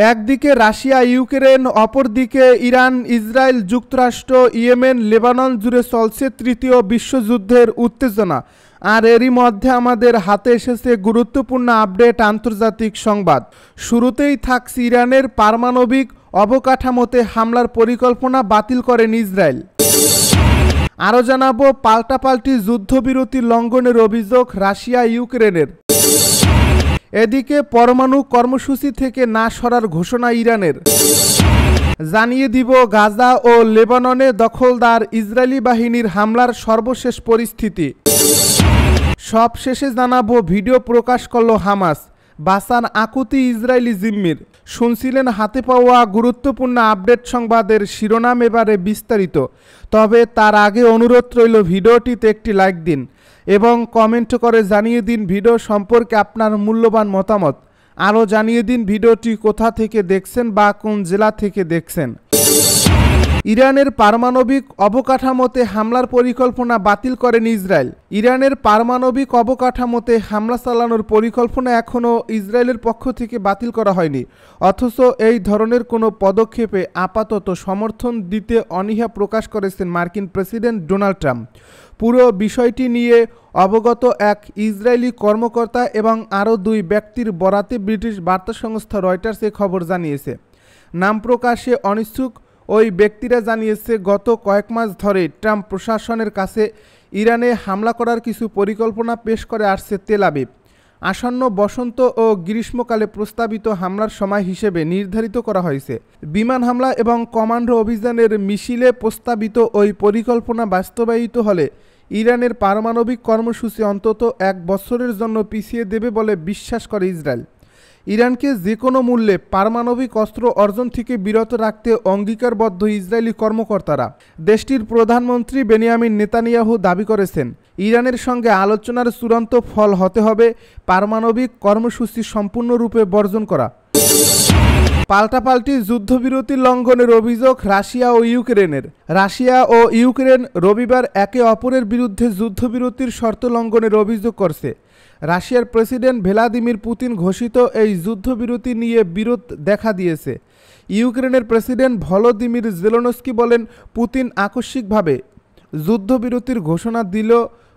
একদিকে Russia Ukraine, অপরদিকে Iran, Israel, যুক্তরাষ্ট্র, ইয়েমেন, লেবানন জুড়ে চলছে তৃতীয় বিশ্বযুদ্ধের উত্তেজনা। আর এরই মধ্যে আমাদের হাতে এসেছে গুরুত্বপূর্ণ আপডেট আন্তর্জাতিক সংবাদ। শুরুতেই থাকছে ইরানের পারমাণবিক অবকাঠামোতে হামলার পরিকল্পনা বাতিল করেন ইসরায়েল। আরও জানাবো পাল্টাপাল্টি যুদ্ধবিরতি লঙ্ঘনের অভিযোগ রাশিয়া ইউক্রেনের। এদিকে পরমাণু কর্মসূচি থেকে না সরার ঘোষণা ইরানের। জানিয়ে দিব গাজা ও লেবাননে দখলদার ইসরায়েলি বাহিনীর হামলার সর্বশেষ পরিস্থিতি। সবশেষে জানাবো ভিডিও প্রকাশ করল হামাস, বাসান আকুতি ইসরায়েলি জিম্মির। শুনছিলেন হাতে পাওয়া গুরুত্বপূর্ণ আপডেট সংবাদের শিরোনাম, এবারে বিস্তারিত। তবে তার আগে অনুরোধ রইল ভিডিওটিতে একটি লাইক দিন এবং কমেন্ট করে জানিয়ে দিন ভিডিও সম্পর্কে আপনার মূল্যবান মতামত। আরও জানিয়ে দিন ভিডিওটি কোথা থেকে দেখছেন বা কোন জেলা থেকে দেখছেন। ইরানের পারমাণবিক অবকাঠামোতে হামলার পরিকল্পনা বাতিল করেন ইসরায়েল। ইরানের পারমাণবিক অবকাঠামোতে হামলা চালানোর পরিকল্পনা এখনও ইসরায়েলের পক্ষ থেকে বাতিল করা হয়নি। অথচ এই ধরনের কোনো পদক্ষেপে আপাতত সমর্থন দিতে অনীহা প্রকাশ করেছেন মার্কিন প্রেসিডেন্ট ডোনাল্ড ট্রাম্প। পুরো বিষয়টি নিয়ে অবগত এক ইসরায়েলি কর্মকর্তা এবং আরও দুই ব্যক্তির বরাতে ব্রিটিশ বার্তা সংস্থা রয়টার্স এ খবর জানিয়েছে। নাম প্রকাশে অনিচ্ছুক ওই ব্যক্তিরা জানিয়েছে, গত কয়েক মাস ধরে ট্রাম্প প্রশাসনের কাছে ইরানে হামলা করার কিছু পরিকল্পনা পেশ করে আসছে তেল আবিব। আসন্ন বসন্ত ও গ্রীষ্মকালে প্রস্তাবিত হামলার সময় হিসেবে নির্ধারিত করা হয়েছে। বিমান হামলা এবং কমান্ডো অভিযানের মিছিলে প্রস্তাবিত ওই পরিকল্পনা বাস্তবায়িত হলে ইরানের পারমাণবিক কর্মসূচি অন্তত 1 বছরের জন্য পিছিয়ে দেবে বলে বিশ্বাস করে ইসরায়েল। ইরানকে যে কোনো মূল্যে পারমাণবিক অস্ত্র অর্জন থেকে বিরত রাখতে অঙ্গীকারবদ্ধ ইসরায়েলি কর্মকর্তারা। দেশটির প্রধানমন্ত্রী বেনিয়ামিন নেতানিয়াহু দাবি করেছেন, ইরানের সঙ্গে আলোচনার চূড়ান্ত ফল হতে হবে পারমাণবিক কর্মসূচি সম্পূর্ণরূপে বর্জন করা। পাল্টাপাল্টি যুদ্ধবিরতি লঙ্ঘনের অভিযোগ রাশিয়া ও ইউক্রেনের। রাশিয়া ও ইউক্রেন রবিবার একে অপরের বিরুদ্ধে যুদ্ধবিরতির শর্ত লঙ্ঘনের অভিযোগ করছে। রাশিয়ার প্রেসিডেন্ট ভ্লাদিমির পুতিন ঘোষিত এই যুদ্ধবিরতি নিয়ে বিরোধ দেখা দিয়েছে। ইউক্রেনের প্রেসিডেন্ট ভলোদিমির জেলেনস্কি বলেন, পুতিন আকস্মিকভাবে যুদ্ধবিরতির ঘোষণা দিল।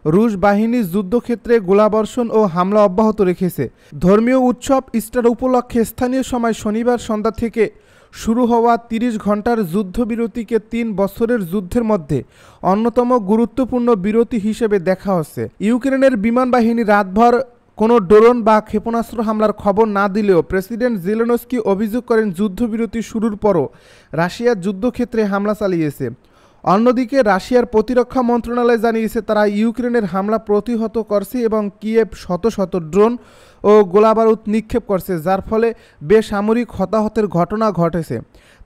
রুশ বাহিনী যুদ্ধক্ষেত্রে গোলাবর্ষণ ও হামলা অব্যাহত রেখেছে। ধর্মীয় উৎসব ইস্টার উপলক্ষে স্থানীয় সময় শনিবার সন্ধ্যা থেকে শুরু হওয়া 30 ঘন্টার যুদ্ধবিরতিকে 3 বছরের যুদ্ধের মধ্যে অন্যতম গুরুত্বপূর্ণ বিরতি হিসেবে দেখা হচ্ছে। ইউক্রেনের বিমান বাহিনী রাতভর কোনো ড্রোন বা ক্ষেপণাস্ত্র হামলার খবর না দিলেও প্রেসিডেন্ট জেলেনস্কি অভিযোগ করেন, যুদ্ধবিরতি শুরুর পরও রাশিয়া যুদ্ধক্ষেত্রে হামলা চালিয়েছে। অন্যদিকে রাশিয়ার প্রতিরক্ষা মন্ত্রণালয় জানিয়েছে, তারা ইউক্রেনের হামলা প্রতিহত করছে এবং কিয়েভ শত শত ড্রোন ও গোলাবারুদ নিক্ষেপ করছে, যার ফলে বেসামরিক হতাহতের ঘটনা ঘটেছে।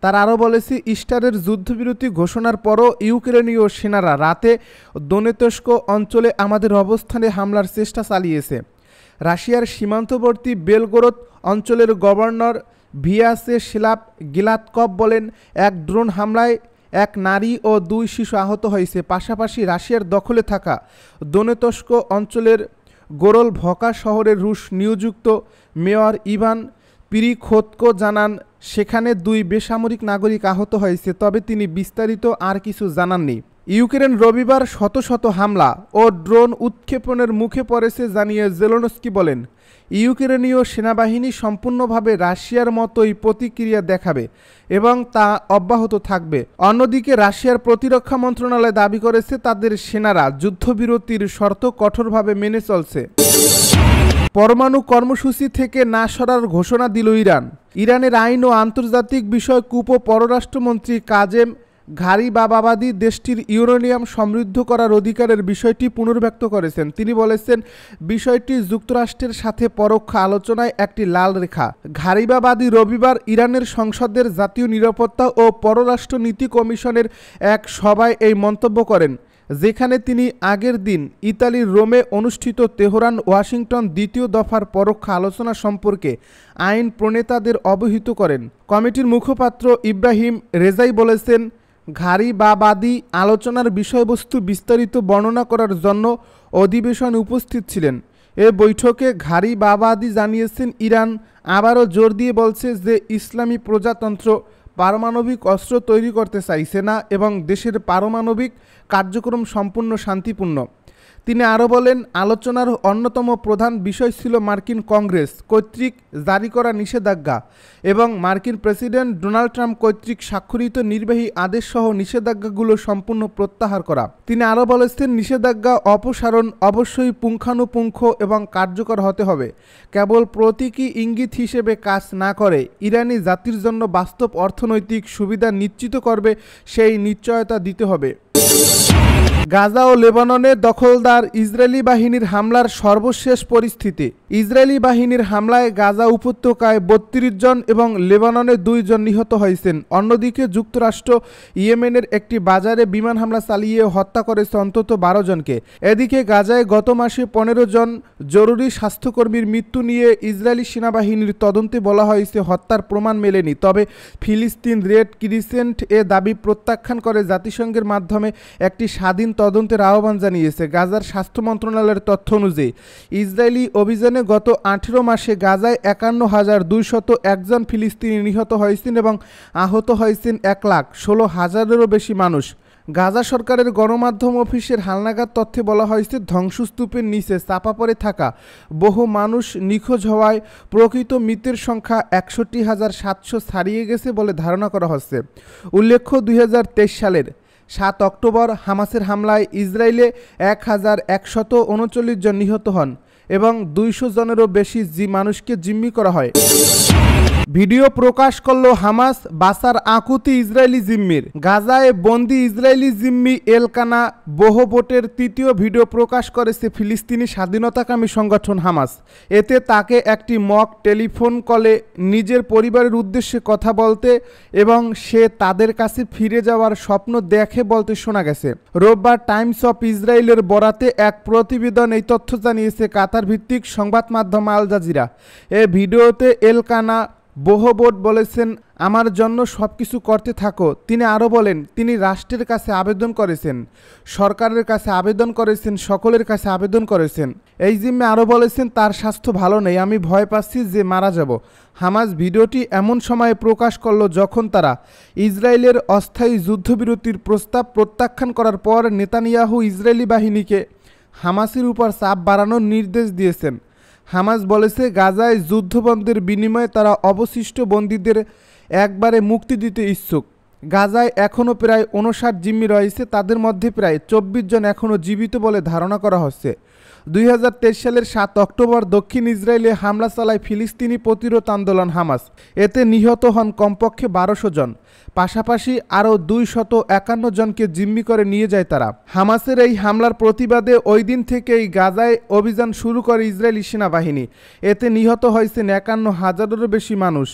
তারা আরও বলেছে, ইস্টারের যুদ্ধবিরতি ঘোষণার পরও ইউক্রেনীয় সেনারা রাতে দোনেতস্ক অঞ্চলে আমাদের অবস্থানে হামলার চেষ্টা চালিয়েছে। রাশিয়ার সীমান্তবর্তী বেলগোরদ অঞ্চলের গভর্নর ভিয়াসে শিলাপ গিলাতকভ বলেন, এক ড্রোন হামলায় 1 নারী ও 2 শিশু আহত হয়েছে। পাশাপাশি রাশিয়ার দখলে থাকা দোনেতস্ক অঞ্চলের গোরল ভকা শহরের রুশ নিয়োজিত মেয়র ইভান পিরিখোতকো জানান, সেখানে 2 বেসামরিক নাগরিক আহত হয়েছে, তবে তিনি বিস্তারিত আর কিছু জানাননি। ইউক্রেন রবিবার শত শত হামলা ও ড্রোন উৎক্ষেপণের মুখে পড়েছে জানিয়ে জেলেনস্কি বলেন, ইউক্রেনীয় সেনাবাহিনী সম্পূর্ণভাবে রাশিয়ার মতোই প্রতিক্রিয়া দেখাবে এবং তা অব্যাহত থাকবে। অন্যদিকে রাশিয়ার প্রতিরক্ষা মন্ত্রণালয় দাবি করেছে, তাদের সেনারা যুদ্ধবিরতির শর্ত কঠোরভাবে মেনে চলছে। পরমাণু কর্মসূচি থেকে না সরার ঘোষণা দিল ইরান। ইরানের আইন ও আন্তর্জাতিক বিষয়ক উপপররাষ্ট্রমন্ত্রী কাজেম ঘারিবাবাদি দেশটির ইউরেনিয়াম সমৃদ্ধ করার অধিকারের বিষয়টি পুনর্ব্যক্ত করেছেন। তিনি বলেছেন, বিষয়টি যুক্তরাষ্ট্রের সাথে পরোক্ষ আলোচনায় একটি লাল রেখা। ঘারিবাবাদি রবিবার ইরানের সংসদের জাতীয় নিরাপত্তা ও পররাষ্ট্র নীতি কমিশনের এক সভায় এই মন্তব্য করেন, যেখানে তিনি আগের দিন ইতালির রোমে অনুষ্ঠিত তেহরান ওয়াশিংটন দ্বিতীয় দফার পরোক্ষ আলোচনা সম্পর্কে আইন প্রণেতাদের অবহিত করেন। কমিটির মুখপাত্র ইব্রাহিম রেজাই বলেছেন, ঘারিবাবাদি আলোচনার বিষয়বস্তু বিস্তারিত বর্ণনা করার জন্য অধিবেশনে উপস্থিত ছিলেন এ বৈঠকে ঘারি বাবাদি জানিয়েছেন, ইরান আবারও জোর দিয়ে বলছে যে ইসলামী প্রজাতন্ত্র পারমাণবিক অস্ত্র তৈরি করতে চাইছে না এবং দেশের পারমাণবিক কার্যক্রম সম্পূর্ণ শান্তিপূর্ণ। তিনি আরও বলেন, আলোচনার অন্যতম প্রধান বিষয় ছিল মার্কিন কংগ্রেস কর্তৃক জারি করা নিষেধাজ্ঞা এবং মার্কিন প্রেসিডেন্ট ডোনাল্ড ট্রাম্প কর্তৃক স্বাক্ষরিত নির্বাহী আদেশসহ নিষেধাজ্ঞাগুলো সম্পূর্ণ প্রত্যাহার করা। তিনি আরও বলেছেন, নিষেধাজ্ঞা অপসারণ অবশ্যই পুঙ্খানুপুঙ্খ এবং কার্যকর হতে হবে, কেবল প্রতীকী ইঙ্গিত হিসেবে কাজ না করে ইরানি জাতির জন্য বাস্তব অর্থনৈতিক সুবিধা নিশ্চিত করবে সেই নিশ্চয়তা দিতে হবে। গাজা ও লেবাননে দখলদার ইসরায়েলি বাহিনীর হামলার সর্বশেষ পরিস্থিতি। ইসরায়েলি বাহিনীর হামলায় গাজা উপত্যকায় ৩২ জন এবং লেবাননে ২ জন নিহত হয়েছেন। অন্যদিকে যুক্তরাষ্ট্র ইয়েমেনের একটি বাজারে বিমান হামলা চালিয়ে হত্যা করেছে অন্তত ১২ জনকে। এদিকে গাজায় গত মাসে ১৫ জন জরুরি স্বাস্থ্যকর্মীর মৃত্যু নিয়ে ইসরায়েলি সেনাবাহিনীর তদন্তে বলা হয়েছে হত্যার প্রমাণ মেলেনি, তবে ফিলিস্তিন রেড ক্রিসেন্ট এ দাবি প্রত্যাখ্যান করে জাতিসংঘের মাধ্যমে একটি স্বাধীন তদন্তের আহ্বান জানিয়েছে। গাজার স্বাস্থ্য মন্ত্রণালয়ের তথ্য অনুযায়ী ইসরায়েলি অভিযানে গত ১৮ মাসে গাজায় ৫১,২০১ জন ফিলিস্তিনি নিহত হয়েছেন এবং আহত হয়েছেন ১,১৬,০০০-এরও বেশি মানুষ। গাজা সরকারের গণমাধ্যম অফিসের হালনাগাদ তথ্যে বলা হয়েছে, ধ্বংসস্তূপের নিচে চাপা পড়ে থাকা বহু মানুষ নিখোঁজ হওয়ায় প্রকৃত মৃতের সংখ্যা ৬১,৭০০ ছাড়িয়ে গেছে বলে ধারণা করা হচ্ছে। উল্লেখ্য, ২০২৩ সালের ৭ অক্টোবর হামাসের হামলায় ইসরায়েলে ১,১৩৯ জন নিহত হন এবং ২০০ জনেরও বেশি মানুষকে জিম্মি করা হয়। ভিডিও প্রকাশ করল হামাস, বাসার আকুতি ইসরায়েলি জিম্মির। গাজায় বন্দি ইসরায়েলি জিম্মি এলকানা বোহবোটের তৃতীয় ভিডিও প্রকাশ করেছে ফিলিস্তিনি স্বাধীনতাকামী সংগঠন হামাস। এতে তাকে একটি মক টেলিফোন কলে নিজের পরিবারের উদ্দেশ্যে কথা বলতে এবং সে তাদের কাছে ফিরে যাওয়ার স্বপ্ন দেখে বলতে শোনা গেছে। রোববার টাইমস অফ ইসরায়েলের বরাতে এক প্রতিবেদন এই তথ্য জানিয়েছে কাতার ভিত্তিক সংবাদ মাধ্যম আল জাজিরা। এ ভিডিওতে এলকানা বোহবোট বলেছেন, আমার জন্য সব কিছু করতে থাকো। তিনি আরও বলেন, তিনি রাষ্ট্রের কাছে আবেদন করেছেন, সরকারের কাছে আবেদন করেছেন, সকলের কাছে আবেদন করেছেন। এই জিম্মে আরও বলেছেন, তার স্বাস্থ্য ভালো নেই, আমি ভয় পাচ্ছি যে মারা যাব। হামাস ভিডিওটি এমন সময়ে প্রকাশ করল যখন তারা ইসরায়েলের অস্থায়ী যুদ্ধবিরতির প্রস্তাব প্রত্যাখ্যান করার পর নেতানিয়াহু ইসরায়েলি বাহিনীকে হামাসের উপর চাপ বাড়ানোর নির্দেশ দিয়েছেন। হামাস বলেছে, গাজায় যুদ্ধবন্ধের বিনিময়ে তারা অবশিষ্ট বন্দীদের একবারে মুক্তি দিতে ইচ্ছুক। গাজায় এখনও প্রায় ৫৯ জিম্মি রয়েছে, তাদের মধ্যে প্রায় ২৪ জন এখনও জীবিত বলে ধারণা করা হচ্ছে। ২০২৩ সালের ৭ অক্টোবর দক্ষিণ ইসরায়েলে হামলা চালায় ফিলিস্তিনি প্রতিরোধ আন্দোলন হামাস। এতে নিহত হন কমপক্ষে ১২০০ জন, পাশাপাশি আরও ২৫১ জনকে জিম্মি করে নিয়ে যায় তারা। হামাসের এই হামলার প্রতিবাদে ওই দিন থেকেই গাজায় অভিযান শুরু করে ইসরায়েলি সেনাবাহিনী। এতে নিহত হয়েছেন ৫১,০০০-এরও বেশি মানুষ।